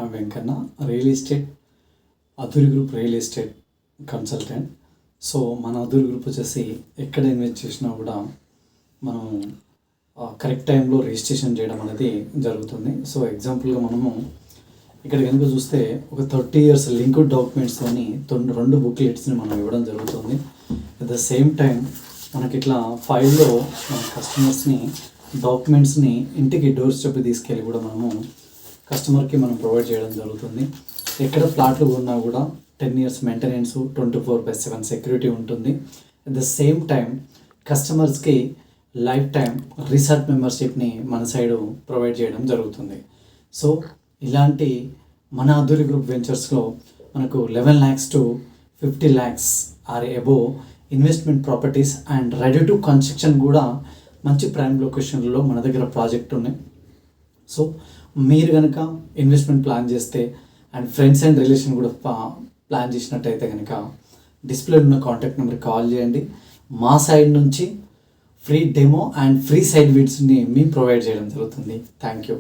I'm Venkanna, real estate Adhuri group real estate consultant. So మన Adhuri group వచ్చేసి ఎక్కడ ఇన్వెస్ట్ చేసినా కూడా మనం కరెక్ట్ టైంలో రిజిస్ట్రేషన్ చేయడం అనేది జరుగుతుంది. సో ఎగ్జాంపుల్గా మనము ఇక్కడ కనుక చూస్తే ఒక 30 years లింక్డ్ డాక్యుమెంట్స్తోని 2 బుక్లెట్స్ని మనం ఇవ్వడం జరుగుతుంది. అట్ ద సేమ్ టైం మనకి ఇట్లా ఫైల్లో మన కస్టమర్స్ని డాక్యుమెంట్స్ని ఇంటికి డోర్ స్టెప్ తీసుకెళ్ళి కూడా మనము కస్టమర్కి మనం ప్రొవైడ్ చేయడం జరుగుతుంది. ఎక్కడ ఫ్లాట్లు కొన్నా కూడా 10 years మెయింటెనెన్స్, 24/7 సెక్యూరిటీ ఉంటుంది. అట్ ద సేమ్ టైం కస్టమర్స్కి లైఫ్ టైం రిసార్ట్ మెంబర్షిప్ని మన సైడు ప్రొవైడ్ చేయడం జరుగుతుంది. సో ఇలాంటి మన అధురి గ్రూప్ వెంచర్స్లో మనకు 11 lakhs to 50 lakhs or above investment properties and ready to construction కూడా మంచి ప్రైమ్ లొకేషన్లో మన దగ్గర ప్రాజెక్ట్ ఉన్నాయి. సో మీరు కనుక ఇన్వెస్ట్మెంట్ ప్లాన్ చేస్తే అండ్ ఫ్రెండ్స్ అండ్ రిలేషన్ కూడా ప్లాన్ చేసినట్టయితే కనుక డిస్ప్లే ఉన్న కాంటాక్ట్ నెంబర్కి కాల్ చేయండి. మా సైడ్ నుంచి free demo and free site విడ్స్ని మేము ప్రొవైడ్ చేయడం జరుగుతుంది. Thank you.